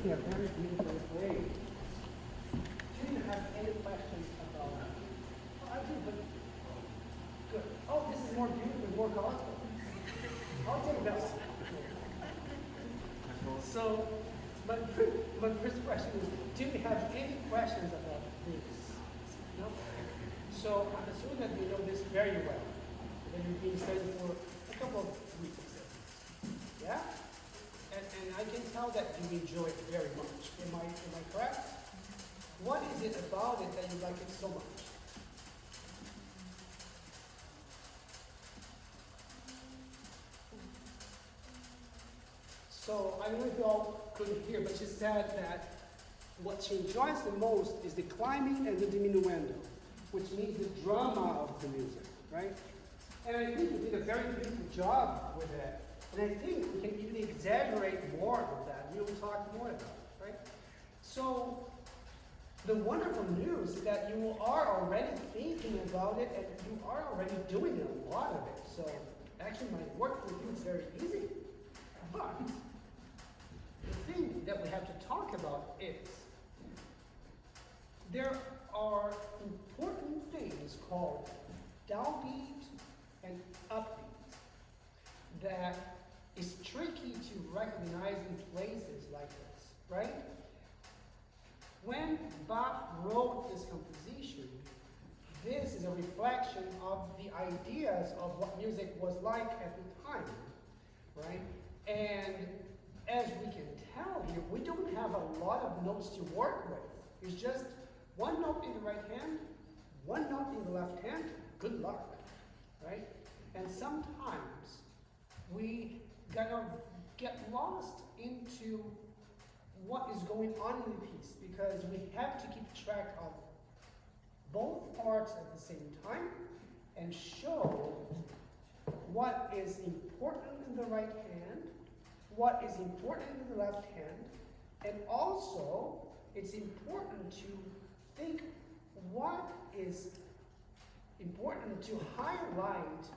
a very beautiful way. Do you have any questions about that? Oh, I do, but good. Oh, this is more beautiful, more colorful. I'll take this. So, my first question is, do you have any questions about this? No? So, I'm assuming that you know this very well. That you've been studying for a couple of weeks. Yeah? And I can tell that you enjoy it very much. Am I correct? What is it about it that you like it so much? So I don't know if you all couldn't hear, but she said that what she enjoys the most is the climbing and the diminuendo, which means the drama of the music, right? And I think you did a very beautiful job with that. And I think we can even exaggerate more of that. We will talk more about it, right? So the wonderful news is that you are already thinking about it and you are already doing a lot of it. So actually my work with you is very easy. But the thing that we have to talk about is there are important things called downbeat and upbeat that is tricky to recognize in places like this, right? When Bach wrote this composition, this is a reflection of the ideas of what music was like at the time, right? And as we can tell here, we don't have a lot of notes to work with. It's just one note in the right hand, one note in the left hand, good luck, right? And sometimes we gonna get lost into what is going on in the piece because we have to keep track of both parts at the same time and show what is important in the right hand, what is important in the left hand, and also it's important to think what is important to highlight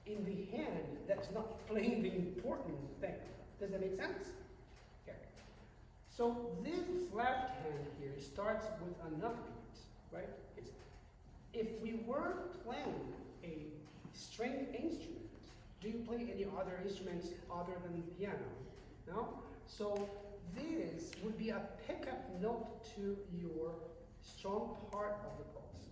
in the hand that's not playing the important thing. Does that make sense? Okay. So this left hand here starts with an upbeat, right? If we were playing a string instrument, do you play any other instruments other than the piano? No? So this would be a pickup note to your strong part of the pulse.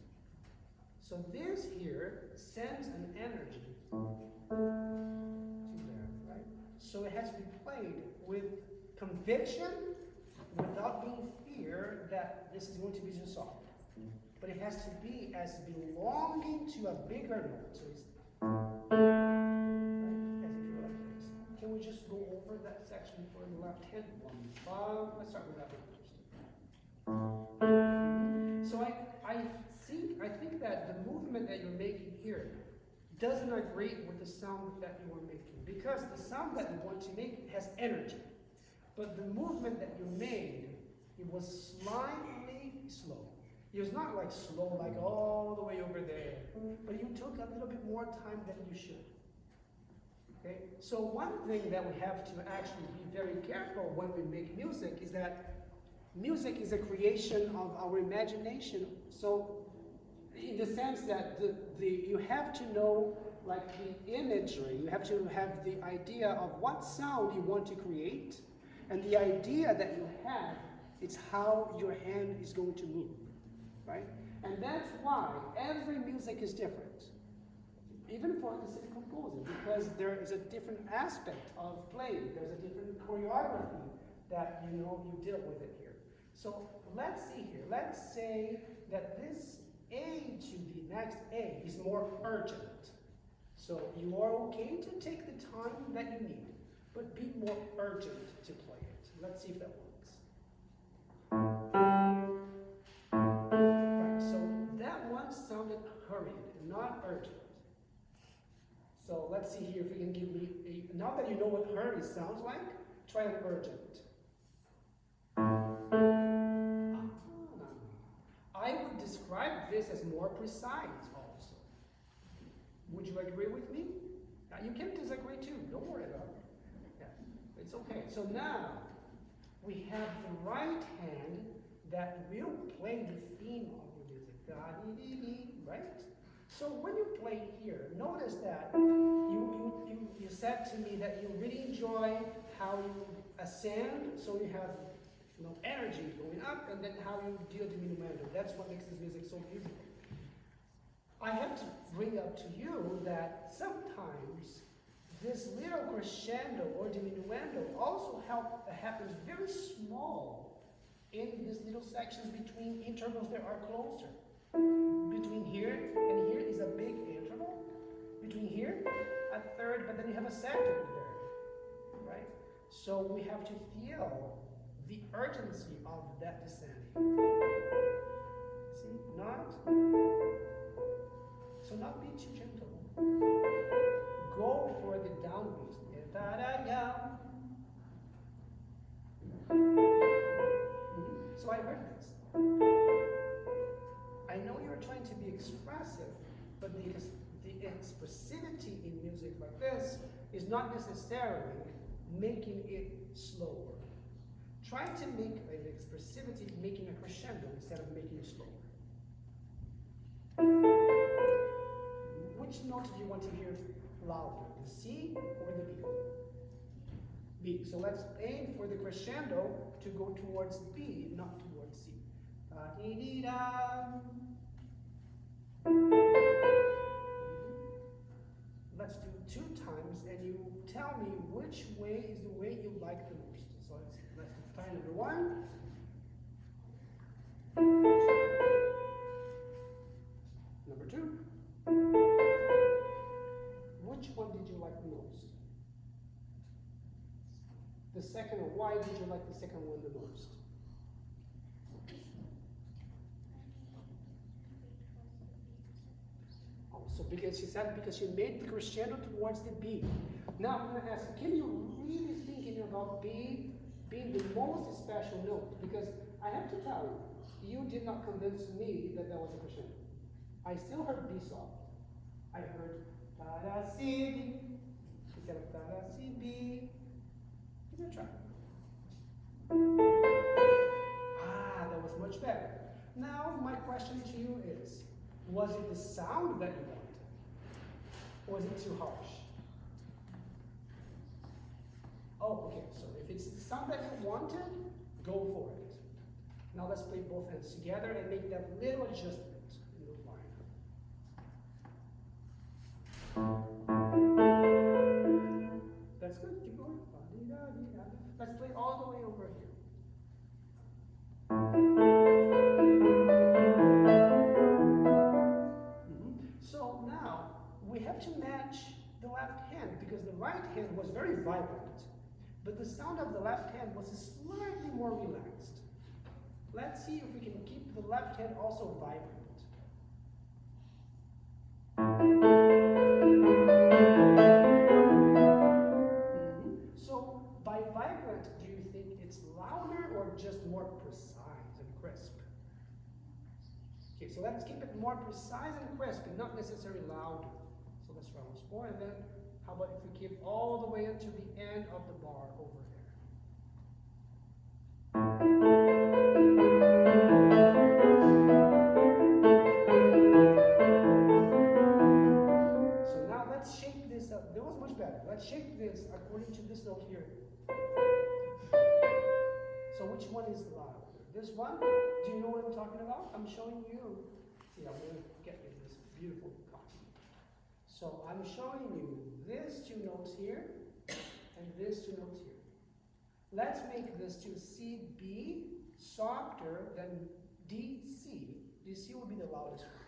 So this here sends an energy to there, right? So it has to be played with conviction without being fear that this is going to be just soft. But it has to be as belonging to a bigger note. So it's right? As if you like this. Can we just go over that section for the left hand one? Let's start with that one first. So I think that the movement that you're making here doesn't agree with the sound that you are making, because the sound that you want to make has energy. But the movement that you made, it was slightly slow. It was not like slow, like all the way over there, but you took a little bit more time than you should. Okay? So one thing that we have to actually be very careful when we make music is that music is a creation of our imagination. So in the sense that you have to know like the imagery, you have to have the idea of what sound you want to create, and the idea that you have, it's how your hand is going to move, right? And that's why every music is different, even for the same composer, because there is a different aspect of playing, there's a different choreography that you deal with it here. So let's see here, let's say that this A to the next A is more urgent. So you are okay to take the time that you need, but be more urgent to play it. Let's see if that works. Right, so that one sounded hurried, not urgent. So let's see here if you can give me now that you know what hurry sounds like, try an urgent. I would describe this as more precise also. Would you agree with me? Now, you can disagree too. Don't worry about it. Yeah, it's okay. So now, we have the right hand that will play the theme of your music. Da-dee-dee-dee, right? So when you play here, notice that you said to me that you really enjoy how you ascend, so you have energy going up, and then how you deal diminuendo. That's what makes this music so beautiful. I have to bring up to you that sometimes this little crescendo or diminuendo also happens very small in these little sections between intervals that are closer. Between here and here is a big interval. Between here, a third, but then you have a second there, right? So we have to feel the urgency of that descending. See, so not be too gentle. Go for the downbeat. So I heard this. I know you're trying to be expressive, but the expressivity in music like this is not necessarily making it slower. Try to make an expressivity making a crescendo instead of making it slower. Which note do you want to hear louder, the C or the B? B. So let's aim for the crescendo to go towards B, not towards C. Let's do 2 times, and you tell me which way is the way you like the most. So let's do time number 1. Number 2. Which one did you like the most? The second, or why did you like the second one the most? Oh, so because she said because she made the crescendo towards the B. Now I'm going to ask you, can you really thinking about B being the most special note? Because I have to tell you, you did not convince me that was a crescendo. I still heard B soft. I heard da C D instead of da C B. Give it a try. That was much better. Now my question to you is, was it the sound that you wanted? Or was it too harsh? Oh, okay, so if it's the sound that you wanted, go for it. Now let's play both hands together and make that little adjustment in the line. That's good, keep going. Let's play all the way over here. So now we have to match the left hand because the right hand was very vibrant, but the sound of the left hand was slightly more relaxed. Let's see if we can keep the left hand also vibrant. So by vibrant, do you think it's louder or just more precise and crisp? Okay, so let's keep it more precise and crisp and not necessarily louder. So let's try once more, and then how about if we keep all the way until the end of the bar over there? So now let's shape this up. That was much better. Let's shape this according to this note here. So which one is louder? This one? Do you know what I'm talking about? I'm showing you. See, I'm going to get you this beautiful copy. So I'm showing you these 2 notes here and these 2 notes here. Let's make this to C, B softer than D, C. D, C will be the loudest one.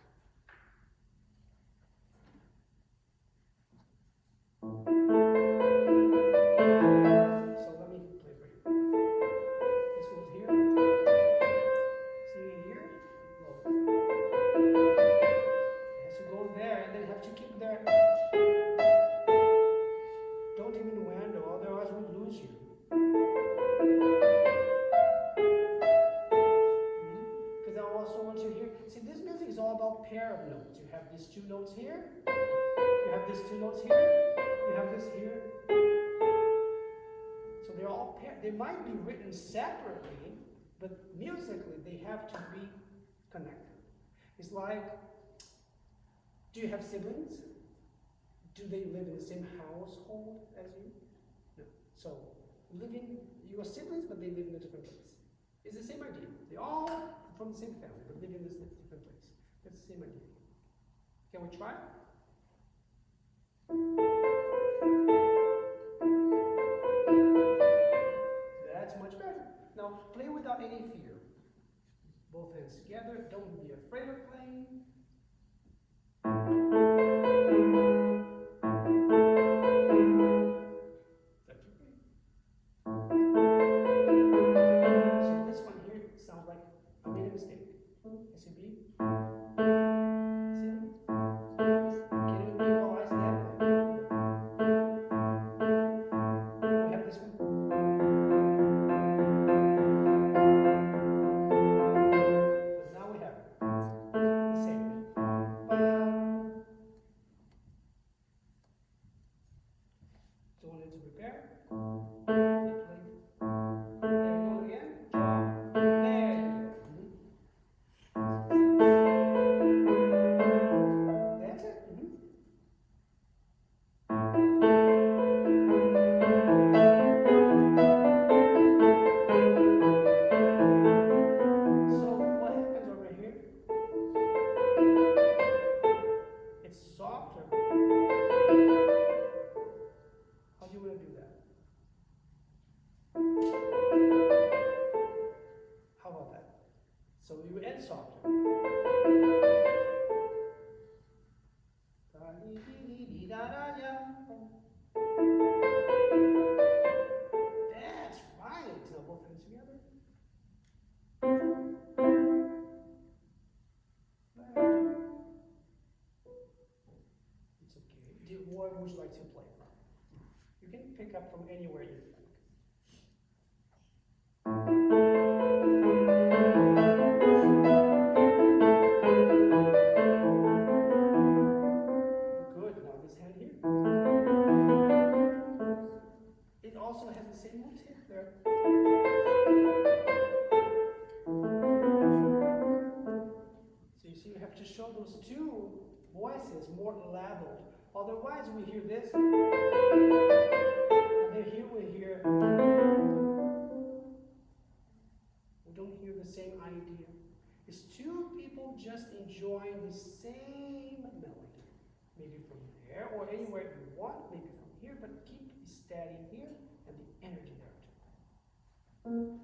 So let me play for you. This goes here. See here? Low. It has to go there, and then have to keep there. Don't diminuendo, otherwise we'll lose you. Because I also want you to hear. See, this music is all about pair of notes. You have these 2 notes here. You have these 2 notes here. You have this here. So they're all paired. they might be written separately, but musically they have to be connected. It's like, do you have siblings? Do they live in the same household as you? No. So, you are siblings, but they live in a different place. It's the same idea. They all from the same family, but live in this different place. It's the same idea. Can we try? That's much better. Now, play without any fear. Both hands together. Don't be afraid of playing. That's okay. So this one here sounds like I made a mistake. SUB. See? Can you equalize that? We have this one. But now we have the same. So we need to prepare. There you go again. There you go. That's it. So what happens over here? It's softer. How do you want to do that? How about that? So you end softer. That's right. Now both hands together. It's okay. Where would you like to play from? You can pick up from anywhere you like. Good. Now this hand here. It also has the same motif there. So you see, you have to show those two voices more leveled. Otherwise, we hear this, and then here we hear. We don't hear the same idea. It's two people just enjoying the same melody. Maybe from there or anywhere you want, maybe from here, but keep it steady here and the energy there too.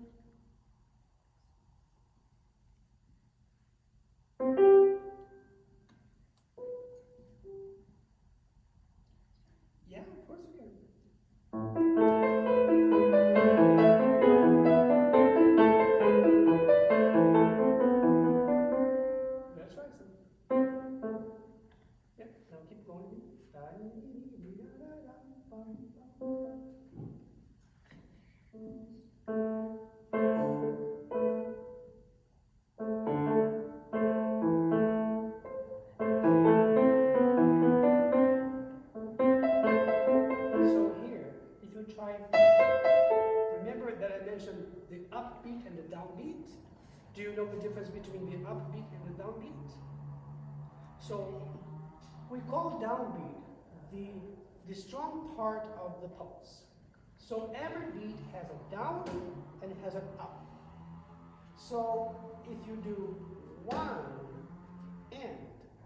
Yeah, of course you can. That's right, son. Yep, now keep going. So here, if you try, remember that I mentioned the upbeat and the downbeat? Do you know the difference between the upbeat and the downbeat? So we call downbeat the strong part of the pulse. So every beat has a down and has an up. So if you do one end,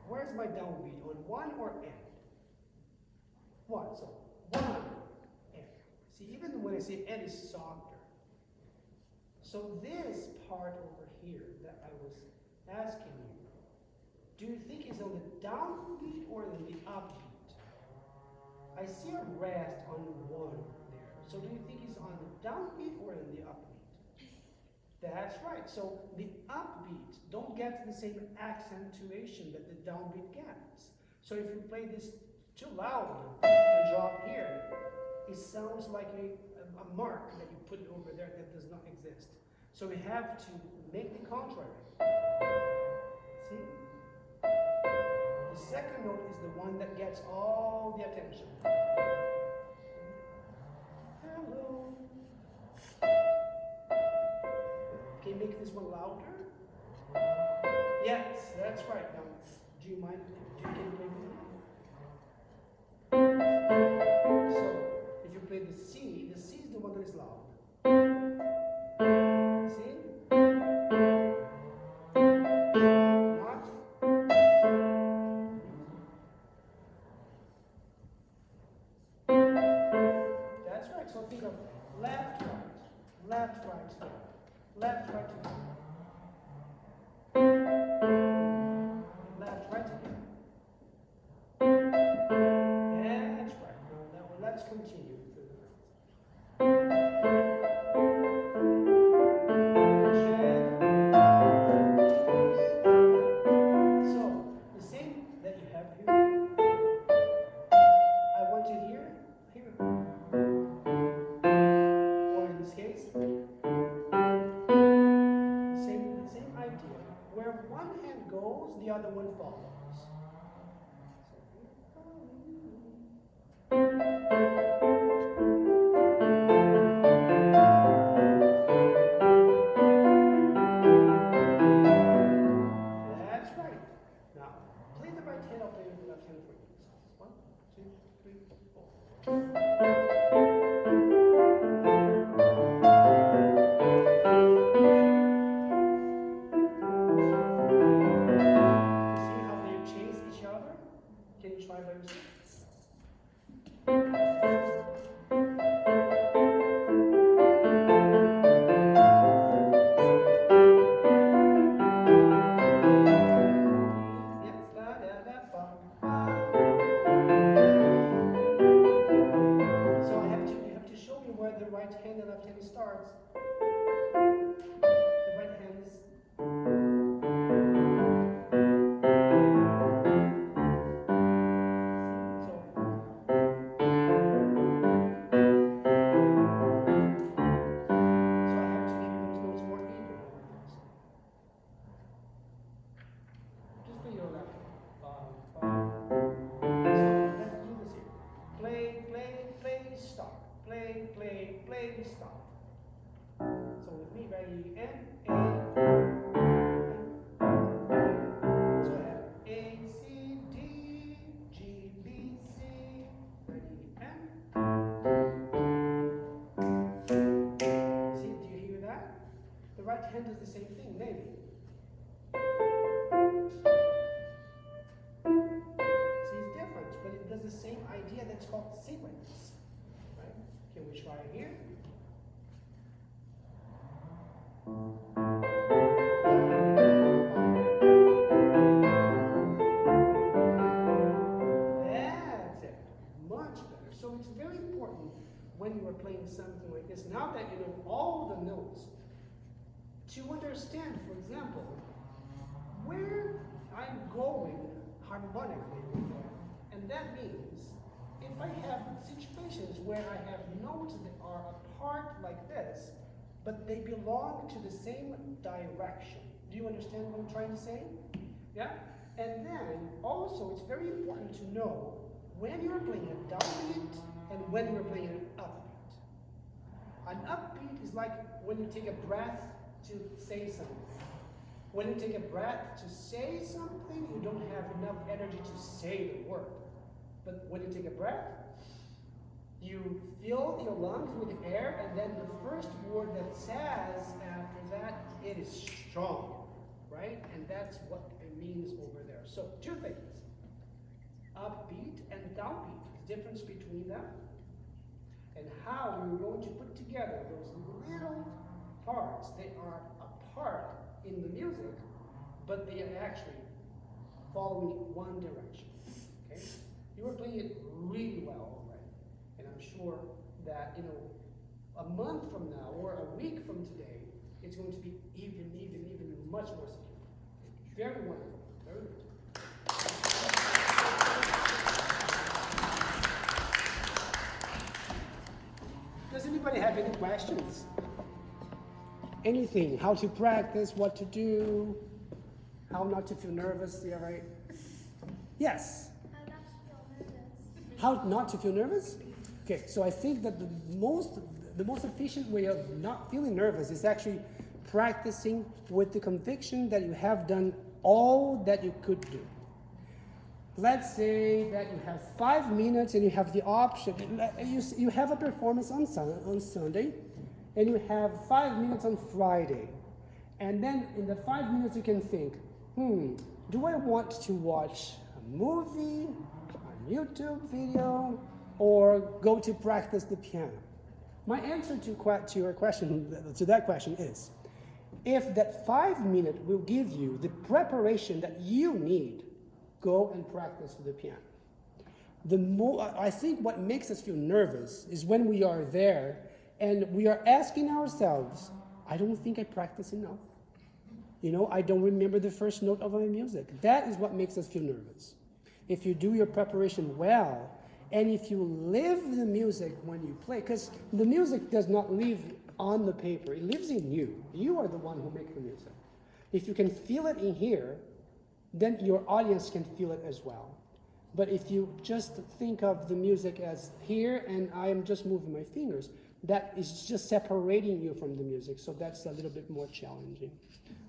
where's my downbeat? On one or end? One. So one end. See, even when I say end, it's softer. So this part over here that I was asking you, do you think it's on the downbeat or on the upbeat? I see a rest on one there. So do you think it's on the downbeat or on the upbeat? That's right. So the upbeat don't get the same accentuation that the downbeat gets. So if you play this too loud and drop here, it sounds like a mark that you put over there that does not exist. So we have to make the contrary. See? The second note is the one that gets all the attention. Hello. louder? Yes, that's right. Now, do you mind? Can you play with me? So, if you play the C is the one that is loud. See? Not? That's right. So think of left, right, left, right, left, right, left, right again. That's right. Now let's continue through the phrase. So the same that you have here. I want you here, here. Or in this case, the same idea. Where one hand goes, the other one follows. That's right. Now, play the right hand, I'll play the left hand for you. 1, 2, 3, 4. See how they chase each other? Can you try by yourself? So you have to show me where the right hand and left hand starts. The right hand is. So I have to keep those notes more even. Just play your left hand. So let's do this here. Play, play, play, stop. Play, play, play, stop. So with me, ready, and A. So I have A, C, D, G, B, C. Ready, and. See, do you hear that? The right hand does the same thing, maybe. See, it's different, but it does the same idea that's called sequence. Right? Can we try it here? That's it. Much better. So it's very important when you are playing something like this, now that you know all the notes, to understand, for example, where I'm going harmonically with that. And that means if I have situations where I have notes that are apart like this, but they belong to the same direction. Do you understand what I'm trying to say? Yeah? And then also it's very important to know when you're playing a downbeat and when you're playing an upbeat. An upbeat is like when you take a breath to say something. When you take a breath to say something, you don't have enough energy to say the word. But when you take a breath, you fill your lungs with air, and then the first word that says after that, it is strong, right? And that's what it means over there. So, two things. Upbeat and downbeat, the difference between them, and how you're going to put together those little parts. They are apart in the music, but they are actually following one direction. Okay? You are playing it really well already, and I'm sure that a month from now or a week from today, it's going to be even much more secure. Very wonderful. Very good. Does anybody have any questions? Anything? How to practice? What to do? How not to feel nervous? Yeah, right? Yes? How not to feel nervous? Okay, so I think that the most efficient way of not feeling nervous is actually practicing with the conviction that you have done all that you could do. Let's say that you have 5 minutes and you have the option, you have a performance on Sunday, and you have 5 minutes on Friday. And then in the 5 minutes you can think, do I want to watch a movie, a YouTube video, or go to practice the piano? My answer to your question, to that question is, if that 5 minutes will give you the preparation that you need, go and practice the piano. I think what makes us feel nervous is when we are there and we are asking ourselves, I don't think I practice enough. I don't remember the first note of my music. That is what makes us feel nervous. If you do your preparation well, and if you live the music when you play, because the music does not live on the paper, it lives in you. You are the one who makes the music. If you can feel it in here, then your audience can feel it as well. But if you just think of the music as here and I am just moving my fingers, that is just separating you from the music, so that's a little bit more challenging,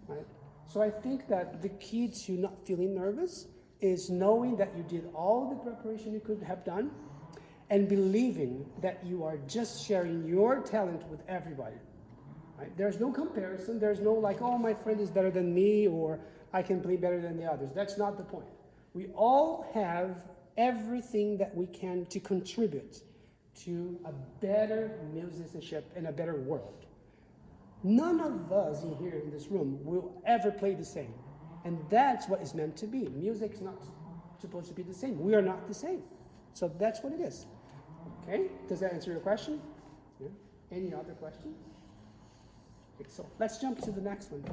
right? So I think that the key to not feeling nervous is knowing that you did all the preparation you could have done and believing that you are just sharing your talent with everybody, right? There's no comparison, there's no like, oh, my friend is better than me, or I can play better than the others. That's not the point. We all have everything that we can to contribute to a better musicianship and a better world. None of us in here in this room will ever play the same. And that's what it's meant to be. Music's not supposed to be the same. We are not the same. So that's what it is. Okay? Does that answer your question? Yeah. Any other questions? Okay, so let's jump to the next one.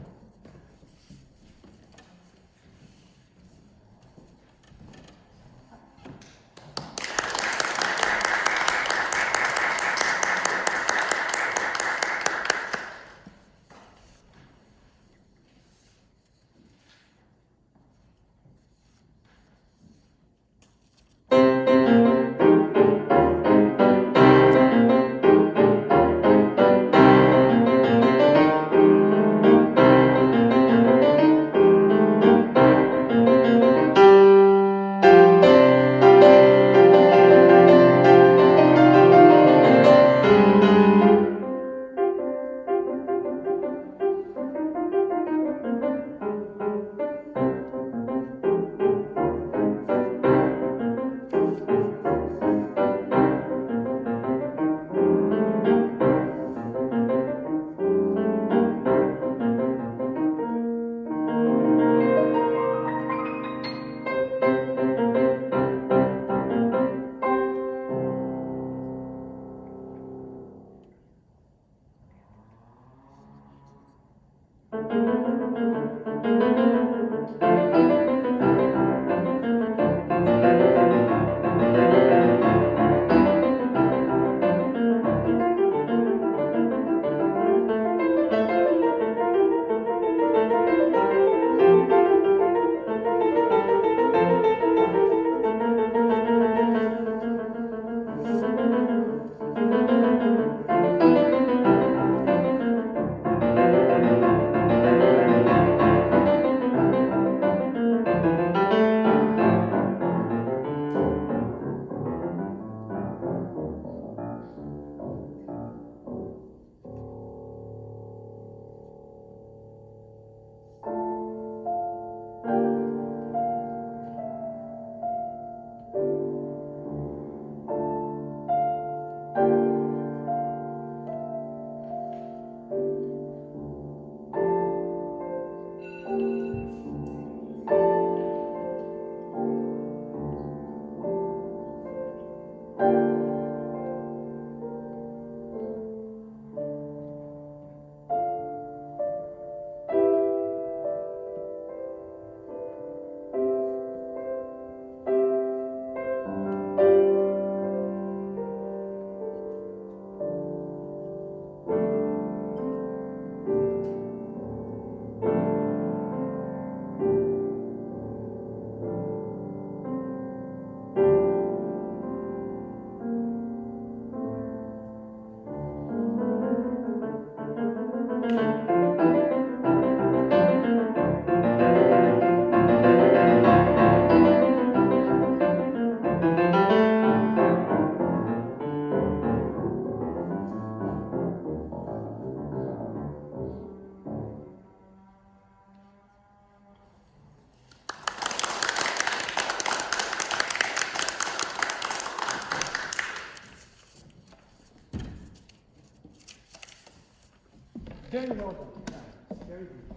Very well done. Very good.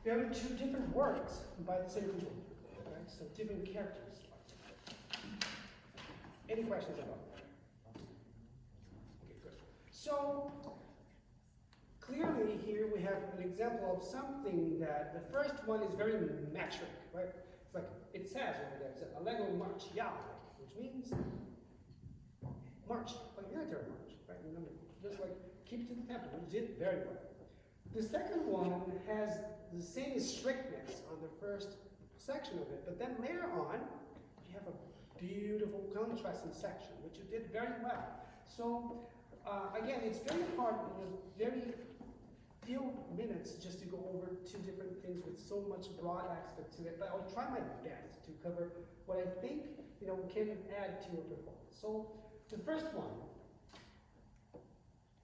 There are two different works by the same people, right? So different characters. Any questions about that? Okay, good. So clearly here we have an example of something that the first one is very metric, right? It's like it says over there, it's Allegro march, yeah, which means march, like military march, right? Remember, just like keep to the tempo, which did very well. The second one has the same strictness on the first section of it, but then later on, you have a beautiful contrasting section, which you did very well. So again, it's very hard in a very few minutes just to go over two different things with so much broad aspect to it, but I'll try my best to cover what I think we can add to your performance. So the first one,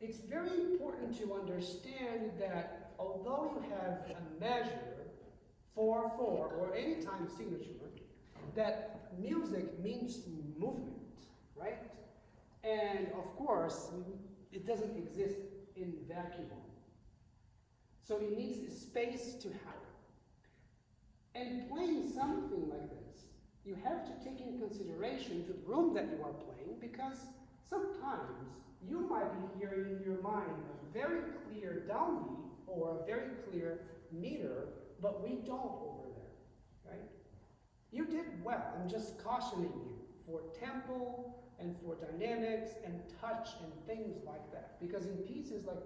it's very important to understand that although you have a measure 4/4 or any time signature, that music means movement, right? And of course, it doesn't exist in vacuum. So it needs space to happen. And playing something like this, you have to take in consideration the room that you are playing, because sometimes you might be hearing in your mind a very clear downbeat or a very clear meter, but we don't over there, right? You did well. I'm just cautioning you for tempo and for dynamics and touch and things like that. Because in pieces like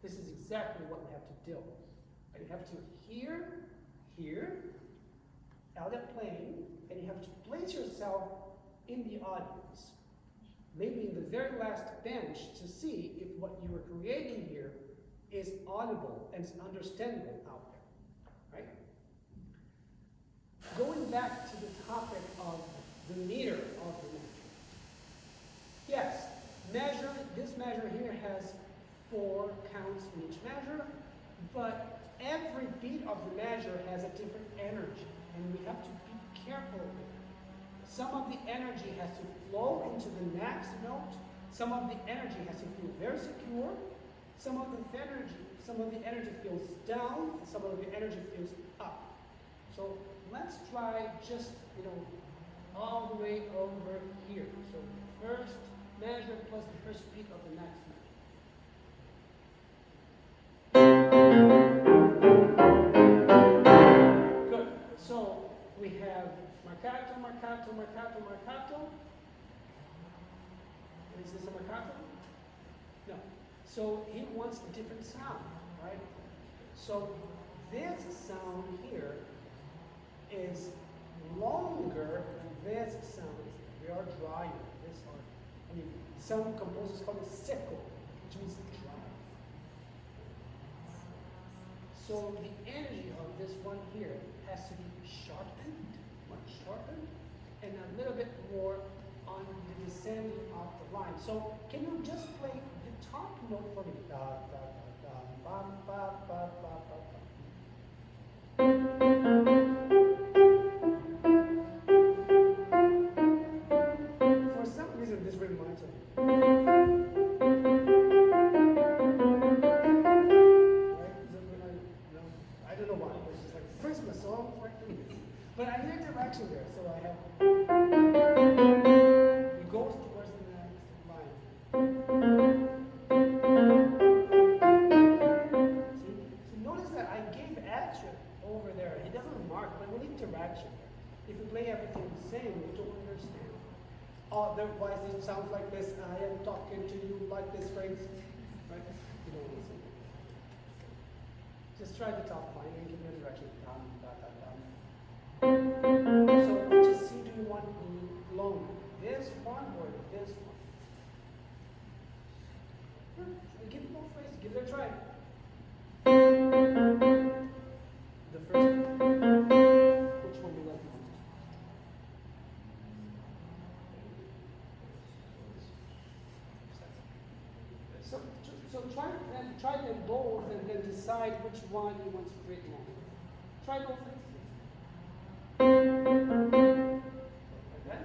this is exactly what we have to do. And you have to hear, Elliot playing, and you have to place yourself in the audience. Maybe in the very last bench to see if what you are creating here is audible and is understandable out there, right? Going back to the topic of the meter of the measure. Yes, this measure here has 4 counts in each measure, but every beat of the measure has a different energy, and we have to be careful with it. Some of the energy has to flow into the next note, some of the energy has to feel very secure, some of the energy feels down, and some of the energy feels up. So let's try just, all the way over here. So first measure plus the first beat of the next measure. Good. So we have marcato, marcato, marcato, marcato. Is this a marcato? No. So he wants a different sound, right? So this sound here is longer than this sound. They are drier. Some composers call it secco, which means dry. So the energy of this one here has to be sharpened, much sharpened, and a little bit more on the descending of the line. So can you just play the top note for me? Da, da, da, da, ba, ba, ba, ba, ba, ba. For some reason, this reminds me. I don't know why, but it's just like Christmas song, right? But I hear direction there, so I have. It goes towards the next line. So notice that I gave action over there. It doesn't mark, but we need direction. If we play everything the same, we don't understand. Otherwise, it sounds like this. I am talking to you like this phrase, right? You don't listen. Just try the top line and give me a direction. Dum, da, da, dum. So which C do you want longer? This one or this one? Give it both ways. Give it a try. The first one. Which one do you like most? So try them both and then decide which one you want to create longer. Try both things. Like that.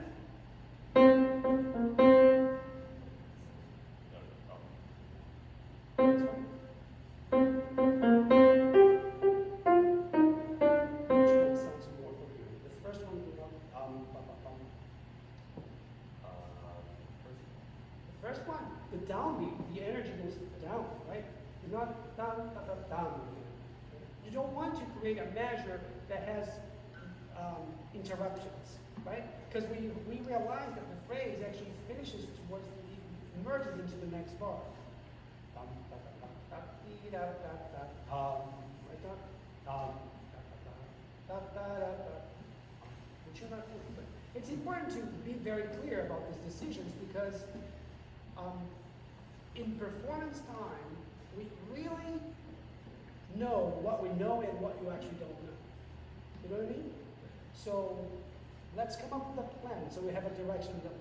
the downbeat, the energy goes down, right? It's not down, down, down, down. You don't want to create a measure that has interruptions, right? Because we realize that the phrase actually finishes towards merges into the next bar. Which you're not doing. But it's important to be very clear about these decisions because in performance time, we really know what we know and what you actually don't know. You know what I mean? So let's come up with a plan so we have a direction that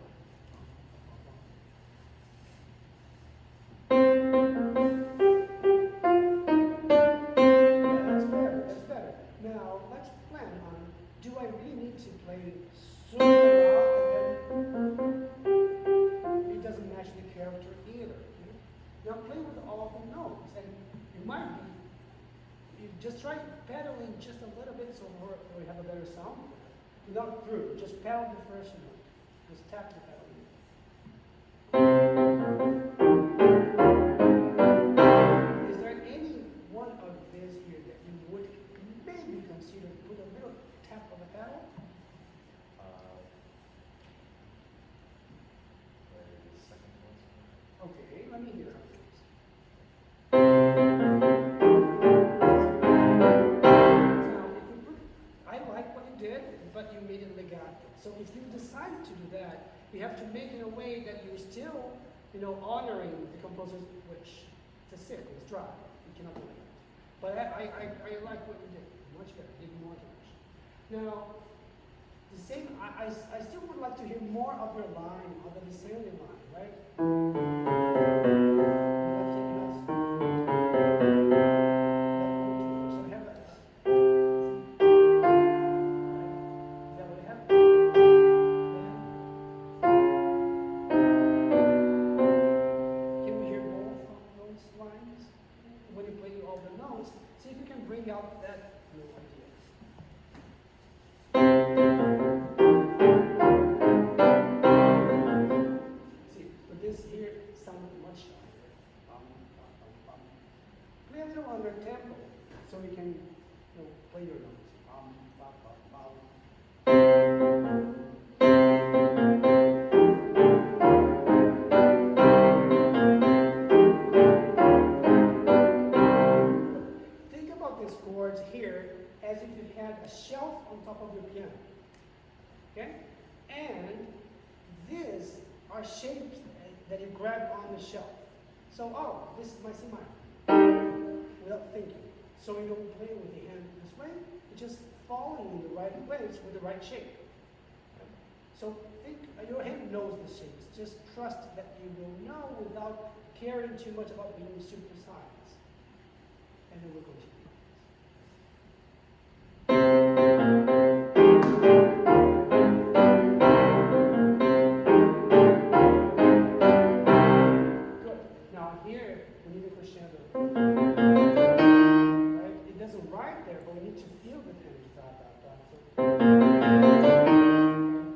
that's better. Now let's plan on, do I really need to play super loud and then it doesn't match the character either? Now play with all the notes and you might be, you just try pedaling just a little bit so we have a better sound. Without through, just pedal the first note. Just tap the pedal. Is there any one of these here that you would maybe consider put a little tap on the pedal? Okay, let me hear how it goes. But you immediately got it. So if you decide to do that, you have to make it in a way that you're still, honoring the composer's wish. It's a sick, it's dry. You cannot do that. But I like what you did. Much better. Give more direction. Now, the same. I still would like to hear more of your line, of the descending line, right? So we can play your notes. Think about these chords here as if you had a shelf on top of your piano. Okay? And these are shapes that you grab on the shelf. So, this is my C minor. Without thinking. So you don't play with the hand this way, you're just falling in the right ways with the right shape. So think, your hand knows the shapes. Just trust that you will know without caring too much about being super precise. And then we'll continue. Good. Now here, we need a crescendo. Right there, but we need to feel the energy. So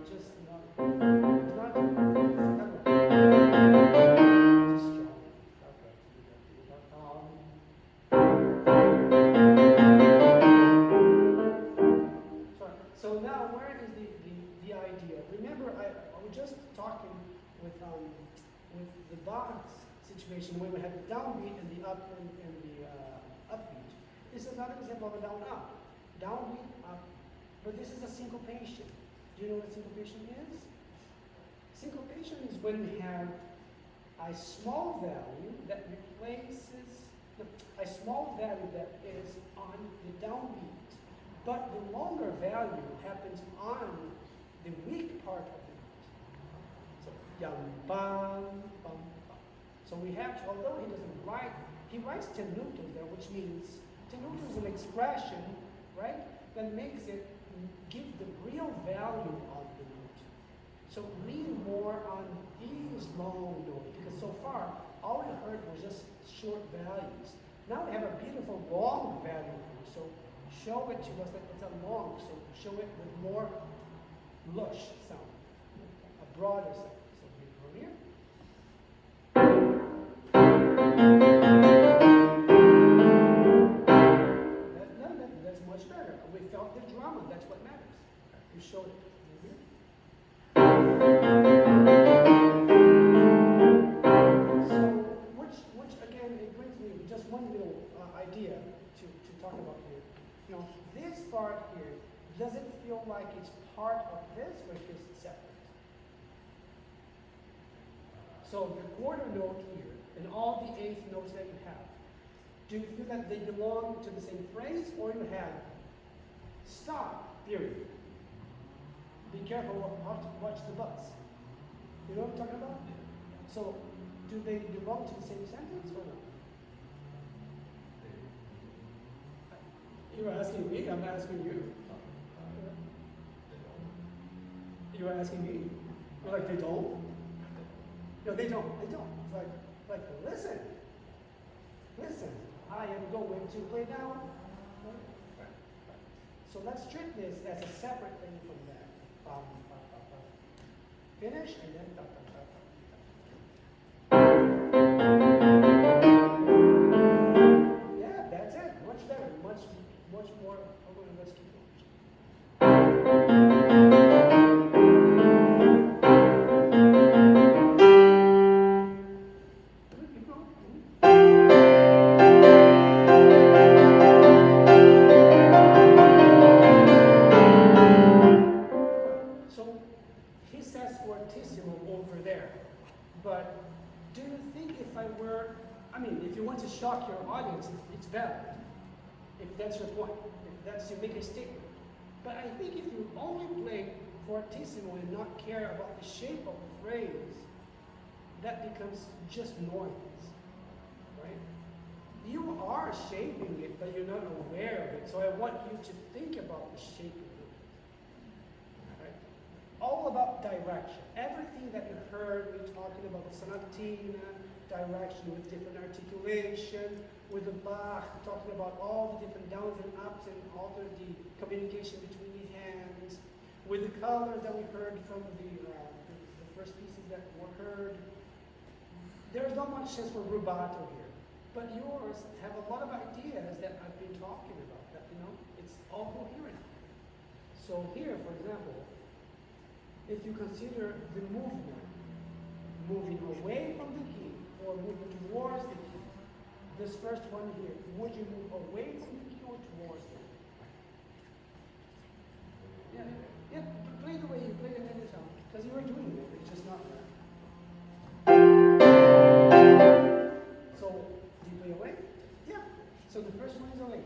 just not just strong. So now, where is the idea? Remember, I was just talking with the box situation where we had the downbeat and the up and the upbeat. This is another example of a down-up. Downbeat, up. But this is a syncopation. Do you know what syncopation is? Syncopation is when we have a small value that replaces, a small value that is on the downbeat, but the longer value happens on the weak part of the note. So, yum, bum, bum, bum. So we have, although he doesn't write, he writes tenutos there, which means tenuto is an expression, right, that makes it give the real value of the note. So lean more on these long notes, because so far, all we heard was just short values. Now we have a beautiful long value, so show it to us that it's a long, so show it with more lush sound, a broader sound. So we go here. just one little idea to talk about here. You know, this part here, does it feel like it's part of this or it feels separate? So the quarter note here and all the eighth notes that you have, do you feel that they belong to the same phrase, or you have stop, period? Be careful how to watch the bus. You know what I'm talking about? So, do they belong to the same sentence or not? You're asking me, I'm asking you. You're asking me. You're like, they don't? No, they don't. They don't. It's like, listen. Listen. I am going to play now. So let's treat this as a separate thing from that. Finish and then Yeah, that's it. Much better. Much more. Let's keep shock your audience, it's valid. If that's your point, if that's you make a statement. But I think if you only play fortissimo and not care about the shape of the phrase, that becomes just noise, right? You are shaping it, but you're not aware of it. So I want you to think about the shaping of it. Right? All about direction. Everything that you heard me talking about the sonatina, direction with different articulation, with the Bach, talking about all the different downs and ups and alter the communication between the hands, with the colors that we heard from the first pieces that were heard. There's not much sense for rubato here, but yours have a lot of ideas that I've been talking about, that, you know, it's all coherent. So here, for example, if you consider the movement, moving away from the key, or moving towards the key. This first one here, would you move away from the key or towards the key? Yeah, play the way you played it in the sound, because you were doing it, it's just not right. So, do you play away? Yeah. So the first one is away.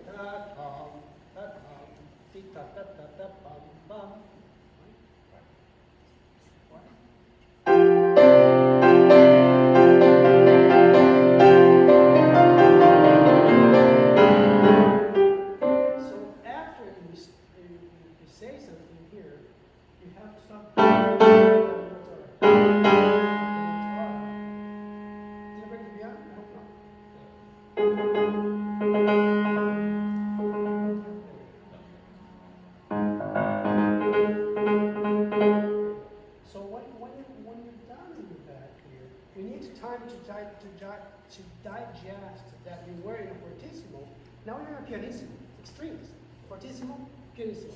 To digest that you were in a fortissimo, now you're in a pianissimo, extremes, fortissimo, pianissimo.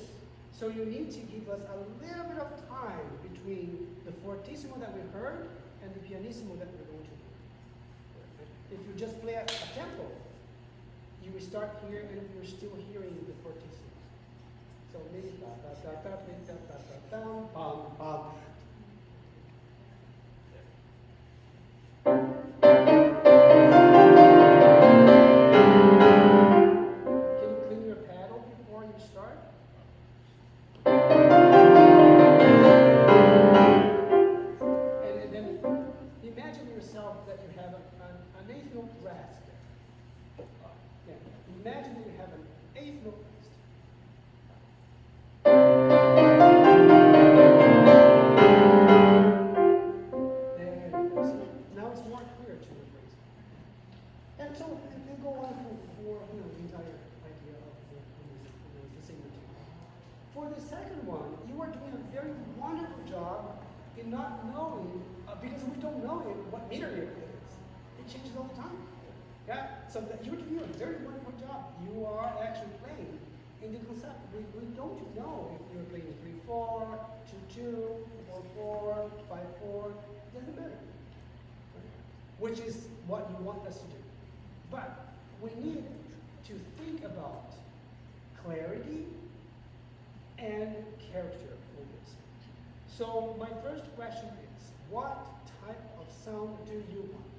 So you need to give us a little bit of time between the fortissimo that we heard and the pianissimo that we're going to do. If you just play a tempo, you will start here and you're still hearing the fortissimo. So maybe da da da da da da da da bam bam. For the second one, you are doing a very wonderful job in not knowing, because we don't know what meter it is. It changes all the time. Yeah? So that you're doing a very wonderful job. You are actually playing in the concept. We don't know if you're playing 3/4, 2/2, 4/4, 5/4. It doesn't matter. Right? Which is what you want us to do. But we need to think about clarity and character for this. So my first question is, what type of sound do you want?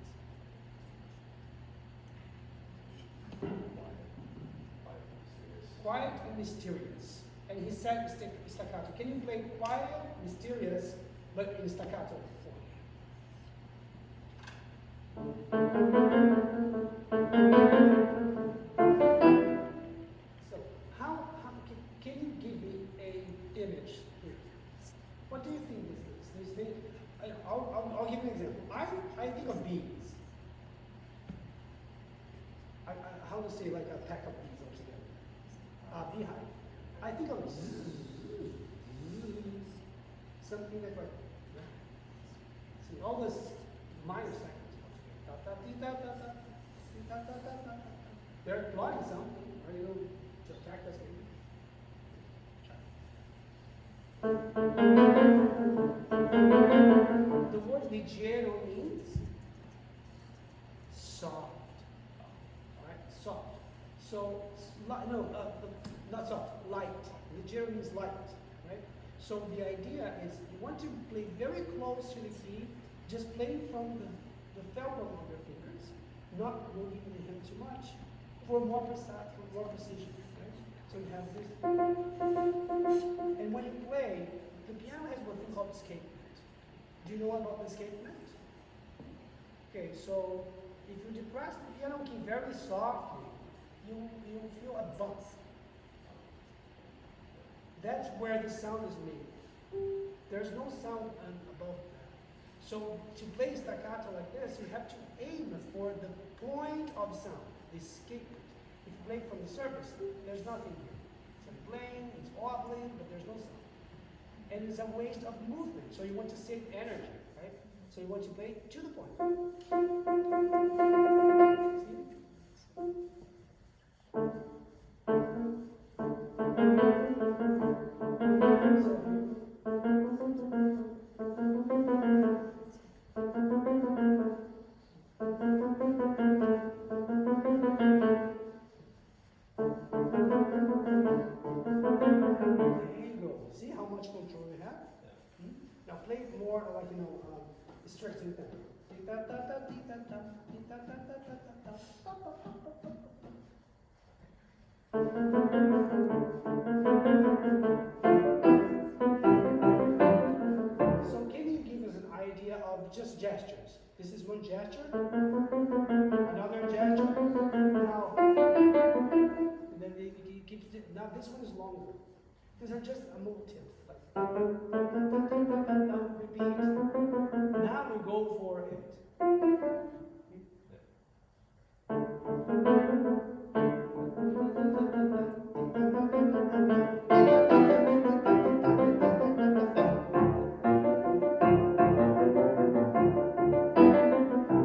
Quiet and mysterious. And he said staccato. Can you play quiet, mysterious, but in staccato form? So, can you give me an image here? What do you think this is? Do you think? I'll give you an example. I think of bees. How to say like a pack of bees altogether? Beehive. I think of something like see all this minor seconds. They're plotting something. Are you just practice The word leggero means soft. Alright, soft. So not soft, light. Leggero means light, right? So the idea is you want to play very close to the key, just playing from the fulcrum of your fingers, not moving the hand too much, for more precision, right? So you have this. And when you play, the piano has one thing called escapement. Do you know about the escapement? Okay, so if you depress the piano key very softly, you feel a bump. That's where the sound is made. There's no sound above that. So to play staccato like this, you have to aim for the point of sound, the escapement. If you play from the surface, there's nothing here. It's playing, it's wobbling, but there's no sound. And it's a waste of movement, so you want to save energy, right? So you want to play to the point. See? See how much control you have? Yeah. Now play it more like, stretching thing. So can you give us an idea of just gestures? This is one gesture, another gesture, now, and then it keeps it, now this one is longer. These are just a motive. Like, repeat. Now we go for it.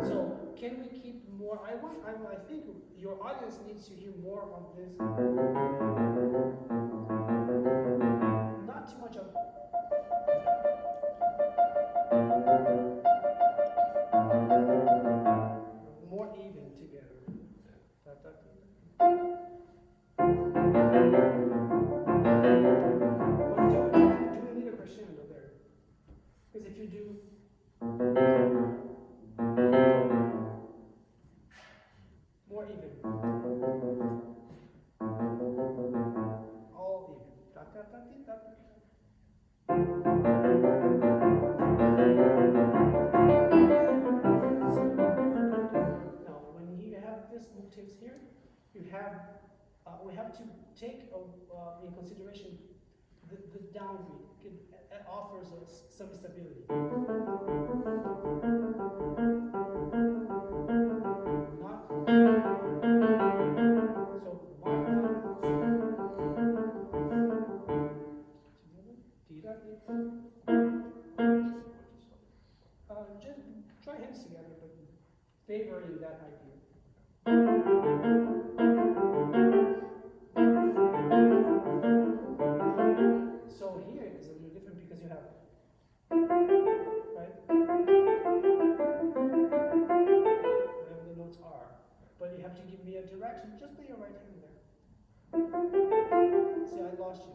So, can we keep more? I think your audience needs to hear more of this. Not too much of more even together. But do you need a crescendo there? Because if you do more even. All even. Now, when you have these motifs here, we have to take in consideration the downbeat. It offers us some stability. Not so one just try hands together, but favoring that idea. So here it is a little different because you have, right? Whatever the notes are. But you have to give me a direction. I lost you.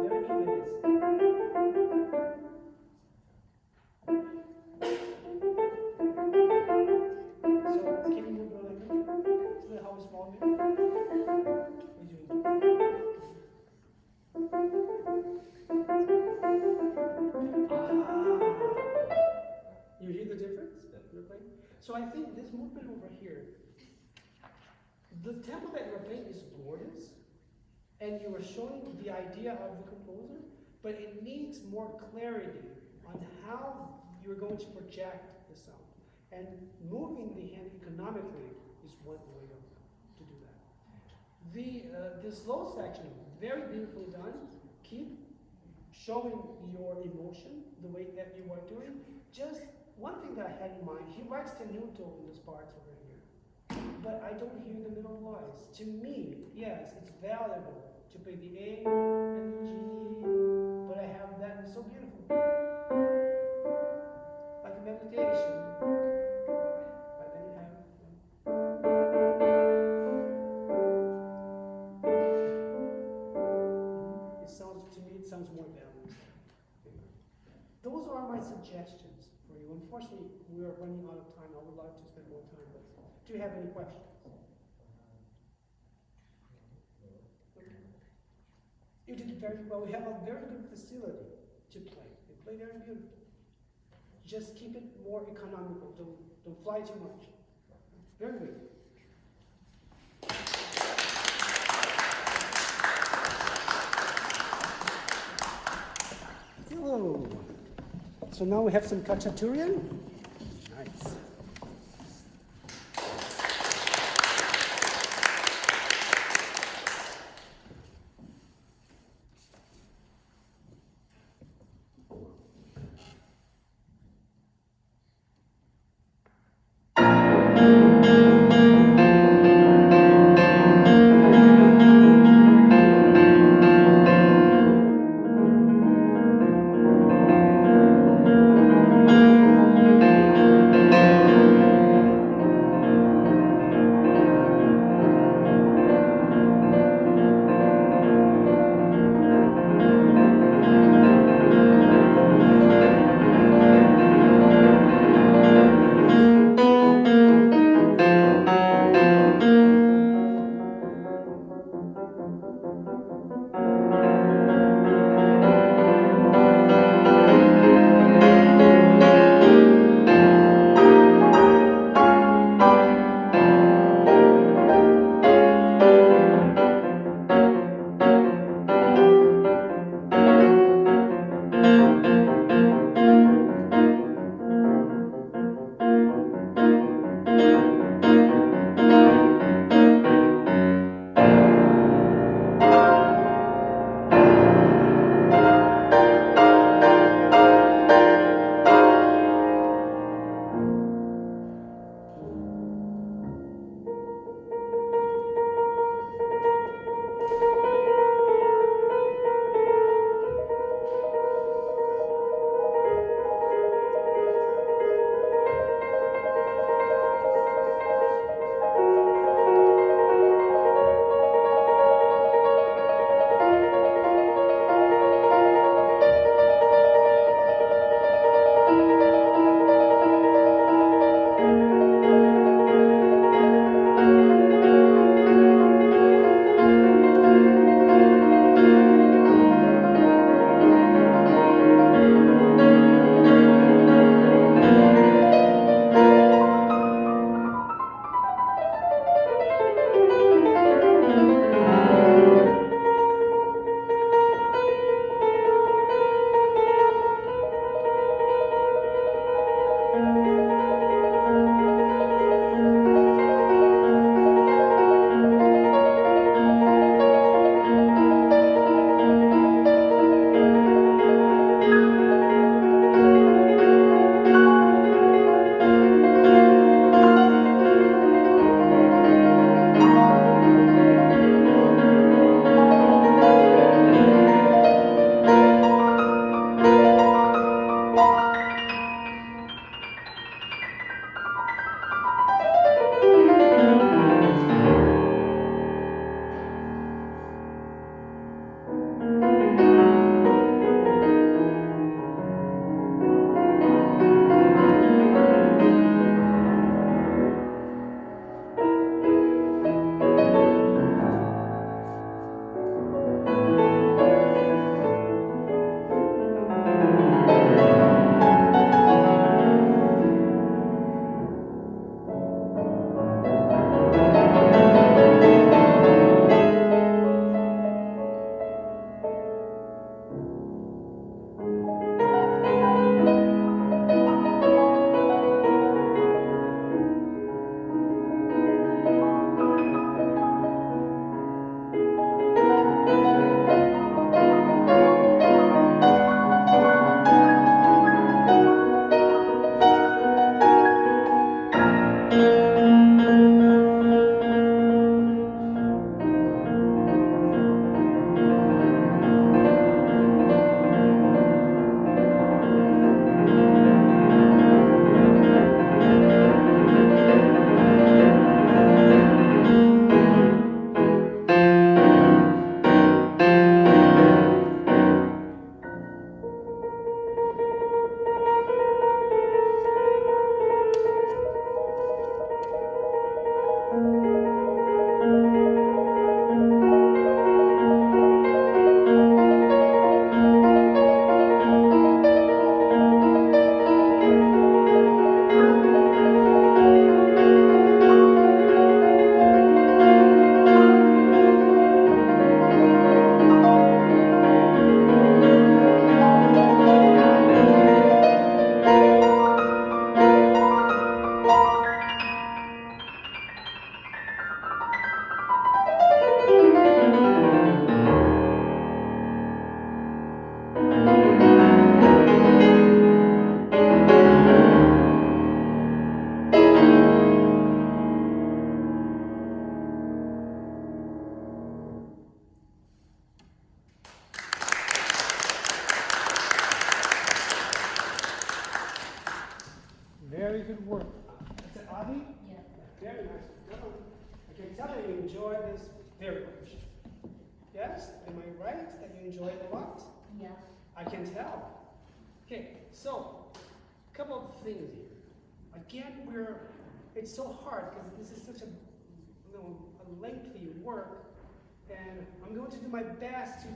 Very even is. So can you move the language? Isn't that how it's small? You hear the difference that we're playing? So I think this movement over here, the tempo that you're playing is gorgeous, and you are showing the idea of the composer, but it needs more clarity on how you're going to project the sound. And moving the hand economically is one way to do that. The slow section, very beautifully done. Keep showing your emotion the way that you are doing. Just one thing that I had in mind, he writes tenuto in this part over here, but I don't hear the middle voice. To me, yes, it's valuable to play the A and the G, but I have that, it's so beautiful. Like a meditation, but then you have it sounds more balanced. Those are my suggestions for you. Unfortunately, we are running out of time. I would like to spend more time, but do you have any questions? Okay. You did very well. We have a very good facility to play. You play very beautiful. Just keep it more economical. Don't fly too much. Very good. Hello. So now we have some Khachaturian. Nice. work. Is it Avi? Yeah. Very nice. Good. I can tell that you enjoy this very much. Yes? Am I right that you enjoy it a lot? Yeah. I can tell. Okay, so a couple of things here. Again, it's so hard because this is such a a lengthy work, and I'm going to do my best to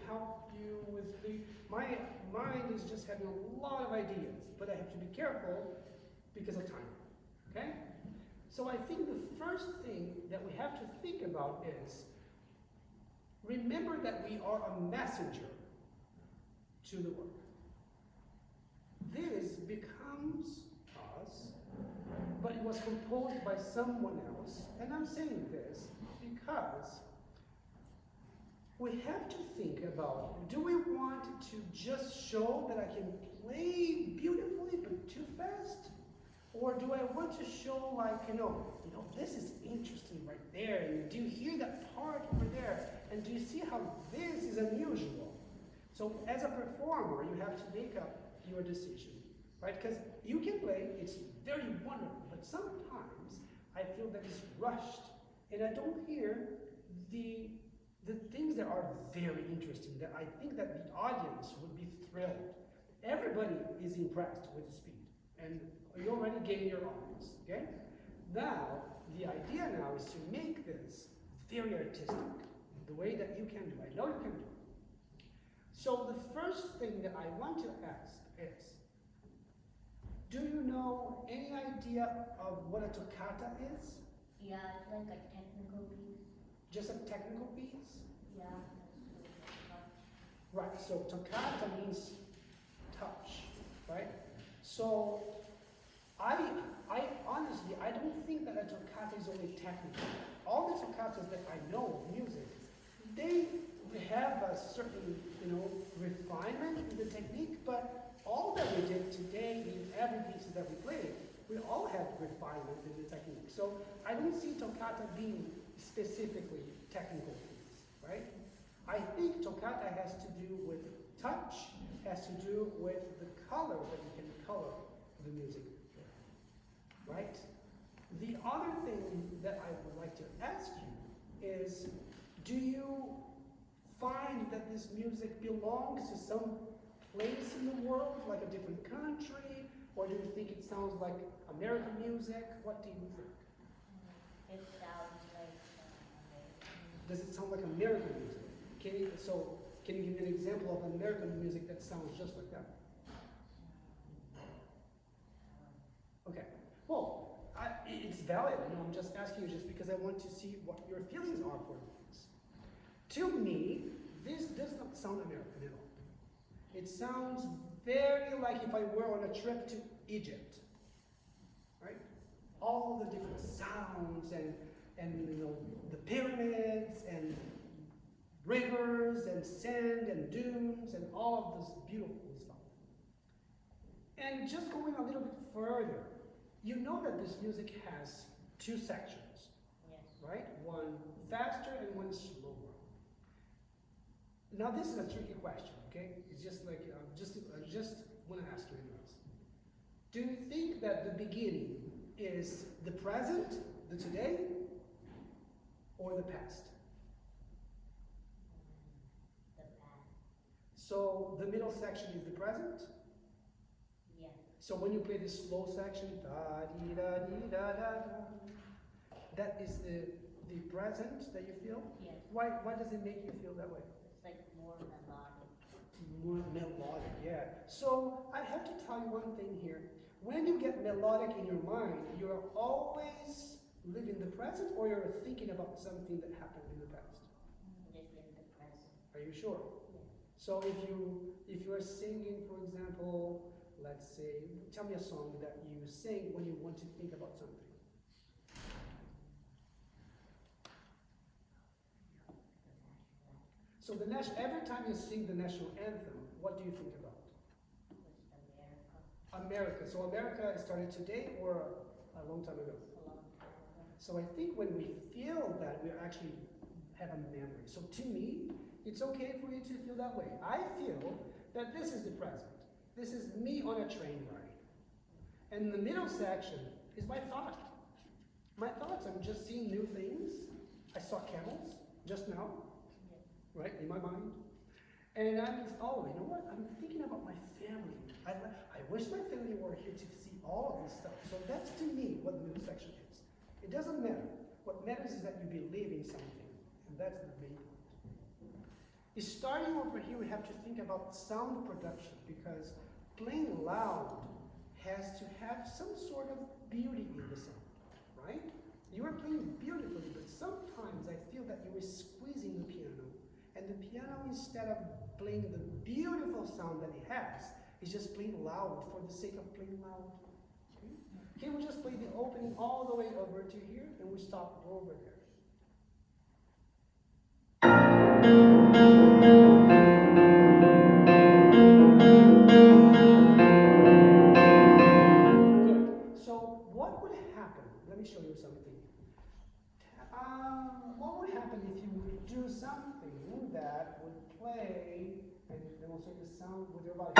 help you with my mind is just having a lot of ideas, but I have to be careful because of time. Okay? So I think the first thing that we have to think about is remember that we are a messenger to the world. This becomes us, but it was composed by someone else. And I'm saying this because we have to think about, do we want to just show that I can play beautifully but too fast? Or do I want to show like, this is interesting right there, and do you hear that part over there? And do you see how this is unusual? So as a performer, you have to make up your decision, right? Because you can play, it's very wonderful, but sometimes I feel that it's rushed, and I don't hear the things that are very interesting, that I think that the audience would be thrilled. Everybody is impressed with the speed, and you already gain your audience, okay? Now, the idea now is to make this very artistic, the way that you can do. I know you can do. So the first thing that I want to ask is, do you know any idea of what a toccata is? Yeah, it's like a technical piece. Just a technical piece? Yeah. Right, so toccata means touch, right? So I honestly, I don't think that a toccata is only technical. All the toccatas that I know of music, they have a certain, refinement in the technique, but all that we did today in every pieces that we played, we all had refinement in the technique. So I don't see toccata being specifically technical piece, right? I think toccata has to do with touch, has to do with the color that you can color the music, right? The other thing that I would like to ask you is, do you find that this music belongs to some place in the world, like a different country, or do you think it sounds like American music? What do you think? It sounds like American. Does it sound like American music? Can you give me an example of American music that sounds just like that? Okay. Well, it's valid. I'm just asking you just because I want to see what your feelings are for this. To me, this does not sound American at all. It sounds very like if I were on a trip to Egypt, right? All the different sounds and the pyramids and rivers and sand and dunes and all of this beautiful stuff. And just going a little bit further, you know that this music has two sections, Yes. right? One faster and one slower. Now this is a tricky question, okay? It's just like, I just want to ask you anyways. Do you think that the beginning is the present, the today, or the past? The past. So the middle section is the present? Yeah. So when you play the slow section, da dee da dee da da da, that is the present that you feel? Yes. Why does it make you feel that way? It's like more melodic. More melodic, yeah. So I have to tell you one thing here. When you get melodic in your mind, you're always living the present, or you're thinking about something that happened in the past? Live in the present. Are you sure? Yeah. So if you are singing, for example, let's say, tell me a song that you sing when you want to think about something. So every time you sing the national anthem, what do you think about? It's America. America. So America started today or a long time ago? A long time ago. So I think when we feel that, we actually have a memory. So to me, it's okay for you to feel that way. I feel that this is the present. This is me on a train ride. And in the middle section is my thought. My thoughts, I'm just seeing new things. I saw camels just now, right, in my mind. And I'm, oh, you know what? I'm thinking about my family. I wish my family were here to see all of this stuff. So that's to me what the middle section is. It doesn't matter. What matters is that you believe in something. And that's the main point. Starting over here, we have to think about sound production because playing loud has to have some sort of beauty in the sound, right? You are playing beautifully, but sometimes I feel that you are squeezing the piano, and the piano, instead of playing the beautiful sound that it has, is just playing loud for the sake of playing loud. Okay? Can we just play the opening all the way over to here, and we stop over there? Let me show you something. What would happen if you would do something that would play and demonstrate the sound with your body?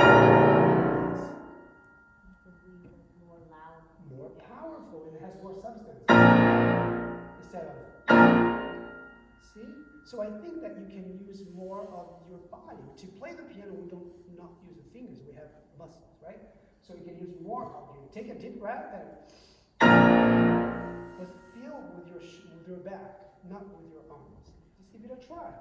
More loud. More powerful, and it has more substance. Instead of. See? So I think that you can use more of your body. To play the piano, we don't not use the fingers, we have muscles, right? So you can use more of you. Take a deep breath and but feel with your back, not with your arms. Just give it a try.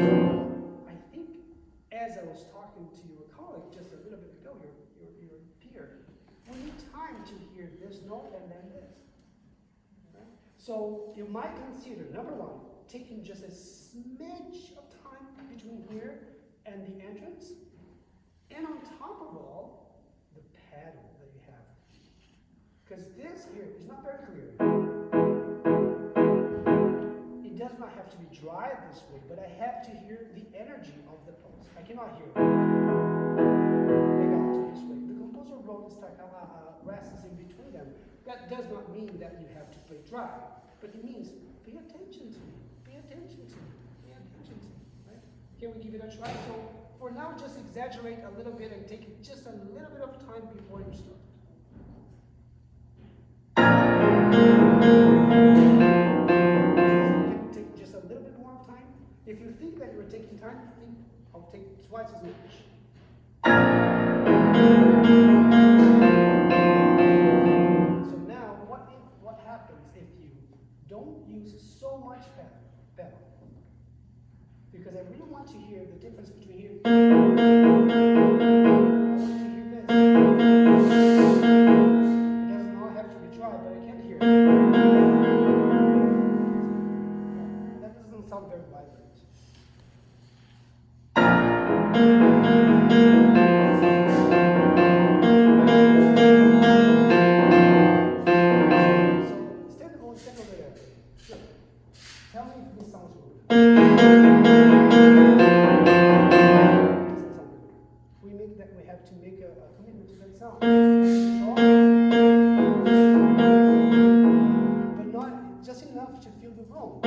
So I think as I was talking to your colleague just a little bit ago, your peer, we need time to hear this note and then this. Right? So you might consider, number one, taking just a smidge of time between here and the entrance. And on top of all, the pattern that you have. Because this here is not very clear. It does not have to be dry this way, but I have to hear the energy of the pulse. I cannot hear it. Legato this way. The composer wrote rests in between them. That does not mean that you have to play dry, but it means pay attention to me. Pay attention to me. Pay attention to me. Right? Can we give it a try? So for now, just exaggerate a little bit and take just a little bit of time before you start. Can you take just a little bit more of time? If you think that you're taking time, think I'll take twice as much. So now, what happens if you don't use so much pedal? Because I really want to hear the difference between here. I want to hear this. It does not have to be dry, but I can hear it. That doesn't sound very vibrant. So stand over there. Sure. Tell me if this sounds good. We have to make a commitment to that sound. But not just enough to fill the room.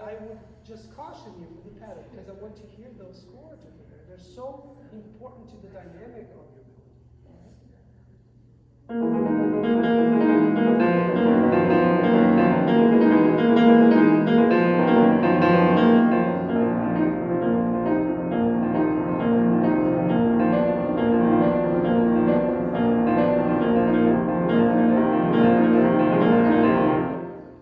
I would just caution you with the pedal because I want to hear those chords over there. They're so important to the dynamic of your melody.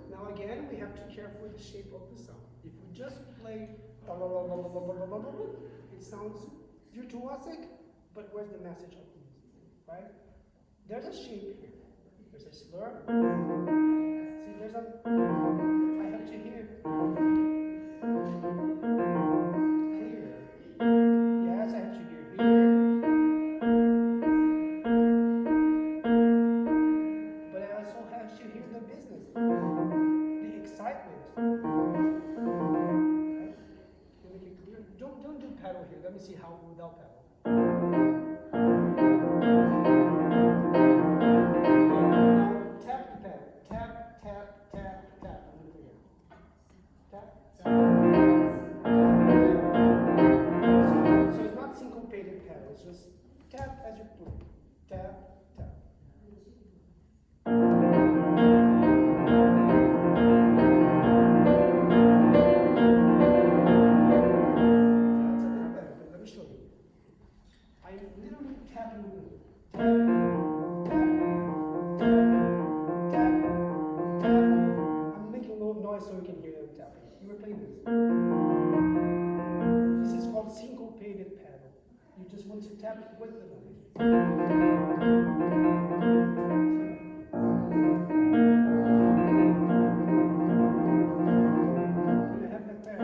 Now again, we have to care for the shape of the sound. If we just play, it sounds virtuosic, but where's the message of the music, right? There's a shape here. There's a slur. See, there's a, I have to hear clear. Yes, I have to hear here. But I also have to hear the business, the excitement. Right? To make it clear. Don't do pedal here. Let me see how without pedal. Just tap as you play. Tap, tap. That's a little better, but let me show you. I'm literally tapping the rhythm. Tap, tap, tap, tap, tap. I'm making a little noise so you can hear them tapping. You were playing this. This is called syncopated pedal. You just want to tap it with the melody. You have that there.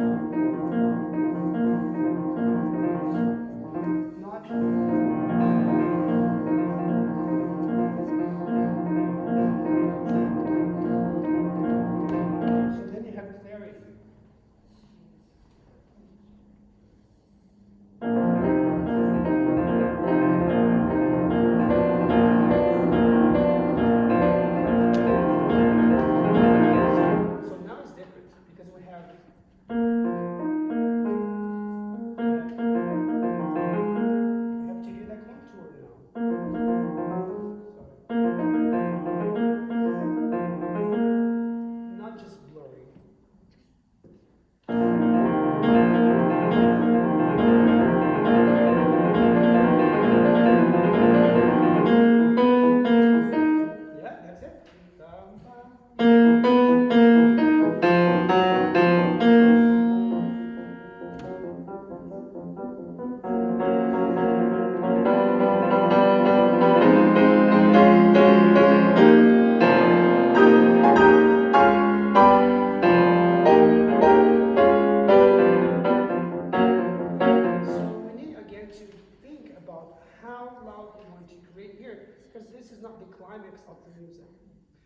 Not. So then you have clarity.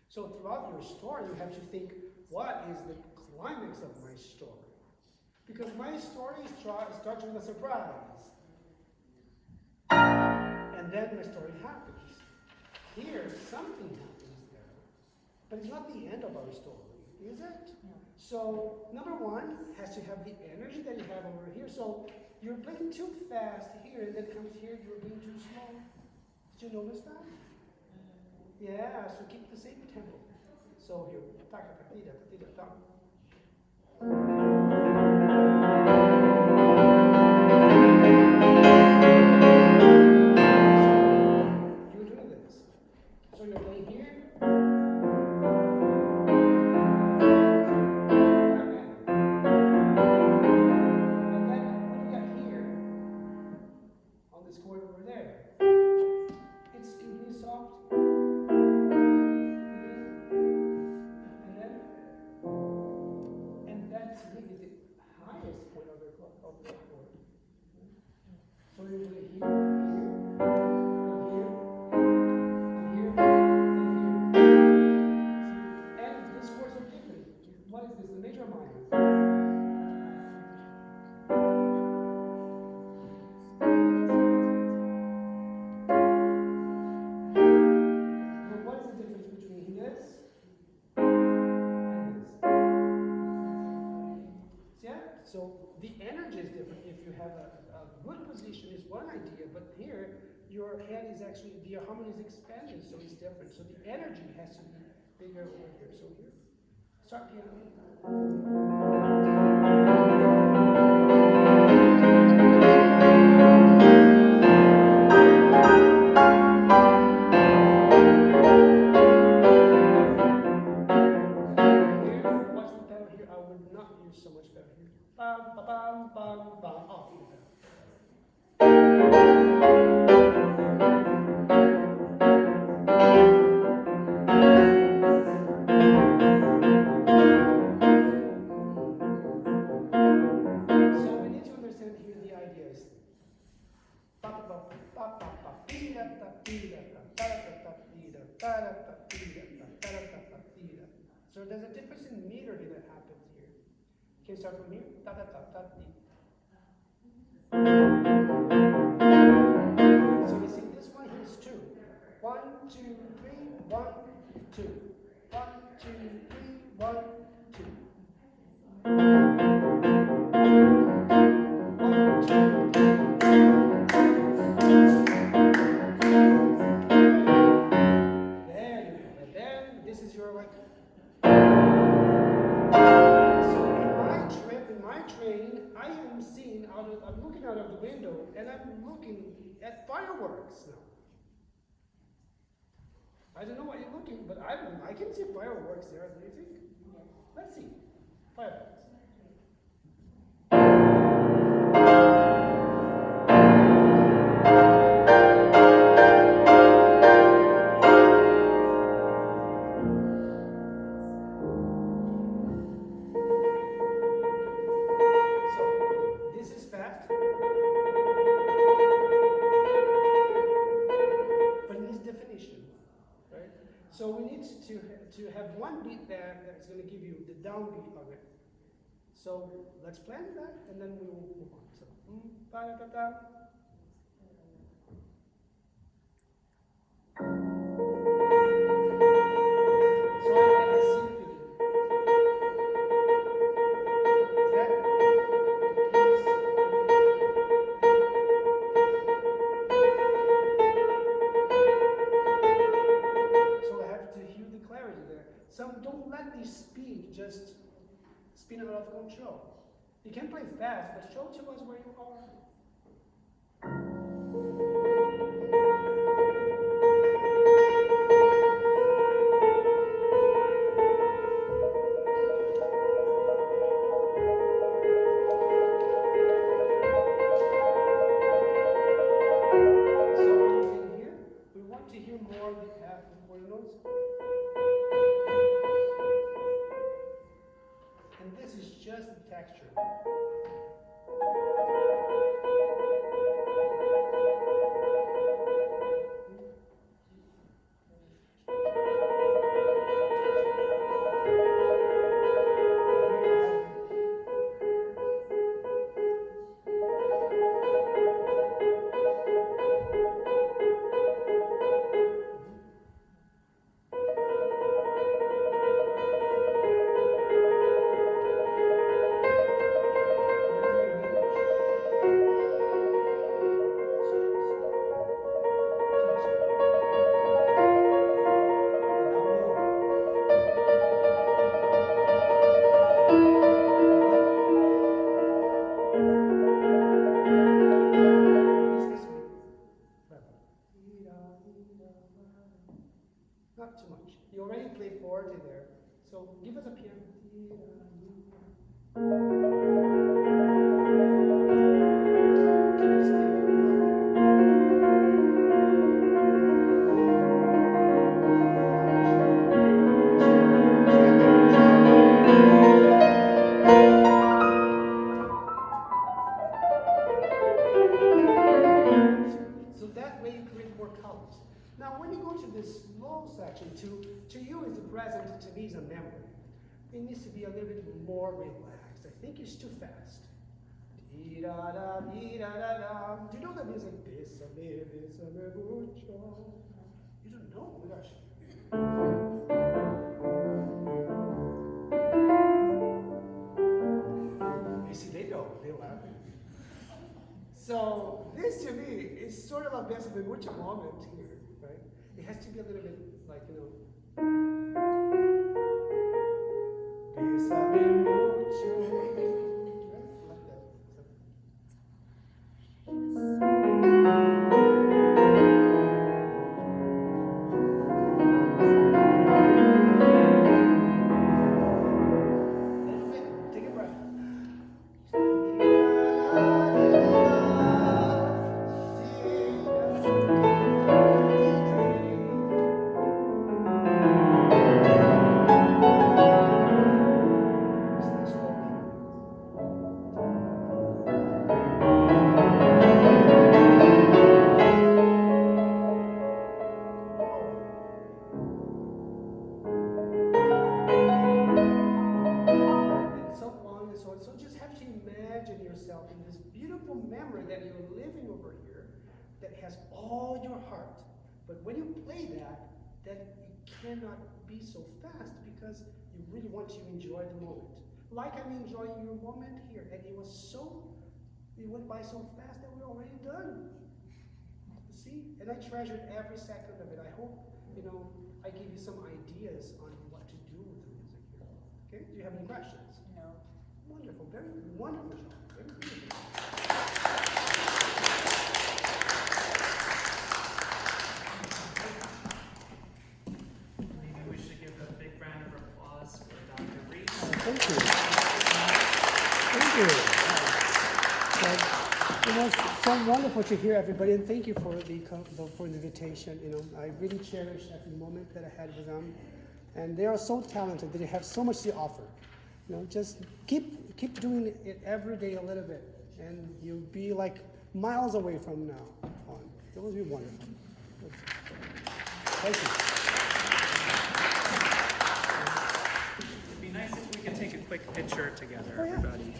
So throughout your story, you have to think, what is the climax of my story? Because my story starts with a surprise. And then my story happens. Here, something happens there. But it's not the end of our story, is it? No. So, number one has to have the energy that you have over here. So, you're playing too fast here, and then it comes here, you're being too slow. Did you notice that? Yeah, so keep the same tempo. So here, ta ta ta ta ta ta. You're doing this. So you're playing here. And then when you get here, on this chord over there, it's really soft. And that's really the highest point of the chord. So you play here, and here, and here. See, and these chords are different. What is this? The major or minor? Well, what is the difference between this and this? So the energy is different. If you have a good position, is one idea, but here your head is actually, the harmony is expanding, so it's different. So the energy has to be bigger over here. So here, start piano. So much better here. Bam, ba, bam, bam, bam. Off. So we need to understand here the ideas. So there's a difference in meter here that happens here. Can you start from here? Ta ta ta ta ti. So you see this one here is 2. 1, 2, 3, 1, 2. 1, 2, 3, 1, 2. 1, 2. Then this is your like. In my train, I am seeing I'm looking out of the window and I'm looking at fireworks now. I don't know what you're looking, but I can see fireworks there. Do you think? Yes. Let's see. Fireworks. So we need to have one beat there that's going to give you the downbeat of it. So let's plan that, and then we will move on. So, ba da da. So I see you feeling. Is that? So I have to hear the clarity there. So don't let the speed just spin out of control. You can play fast, but show to us where you are. So one thing here, we want to hear more of the half of the quarter notes. And this is just the texture. Not too much. You already played forte there. So give us a piano. So that way you create more colors. Now when you go to this slow section, to you is the present, to me is a memory. It needs to be a little bit more relaxed. I think it's too fast. Do you know that music? You don't know? Oh my gosh. You see, they So this to me is sort of a best of mucho moment here, right? It has to be a little bit like, you know. Bésame mucho. Right? Like that. A little bit. Take a breath. And so on and so on. So just have to imagine yourself in this beautiful memory that you're living over here that has all your heart. But when you play that, then it cannot be so fast because you really want to enjoy the moment. Like I'm enjoying your moment here, and it went by so fast that we're already done. See? And I treasured every second of it. I hope, I gave you some ideas on what to do with the music here. Okay? Do you have any questions? No. Wonderful. Very wonderful, Sean. Very beautiful. Maybe we should give a big round of applause for Dr. Reis. Thank you. Thank you. It was so wonderful to hear everybody, and thank you for the invitation. I really cherish every moment that I had with them, and they are so talented. They have so much to offer. Just keep doing it every day a little bit, and you'll be like miles away from now on. It will be wonderful. Thank you. It'd be nice if we could take a quick picture together, Oh, yeah. everybody.